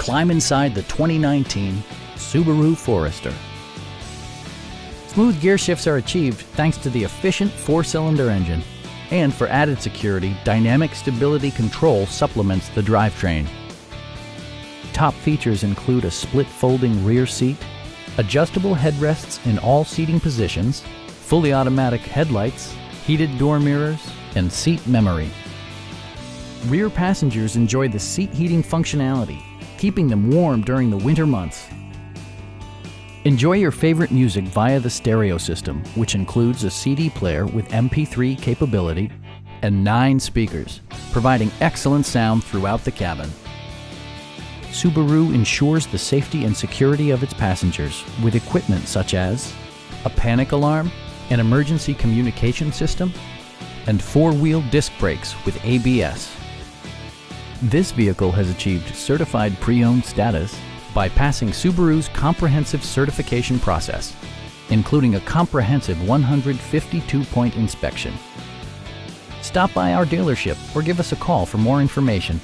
climb inside the 2019 Subaru Forester. Smooth gear shifts are achieved thanks to the efficient 4-cylinder engine. And for added security, dynamic stability control supplements the drivetrain. Top features include a split folding rear seat, adjustable headrests in all seating positions, fully automatic headlights, heated door mirrors, and seat memory. Rear passengers enjoy the seat heating functionality, keeping them warm during the winter months. Enjoy your favorite music via the stereo system, which includes a CD player with MP3 capability and 9 speakers, providing excellent sound throughout the cabin. Subaru ensures the safety and security of its passengers with equipment such as a panic alarm, an emergency communication system, and 4-wheel disc brakes with ABS. This vehicle has achieved certified pre-owned status by passing Subaru's comprehensive certification process, including a comprehensive 152-point inspection. Stop by our dealership or give us a call for more information.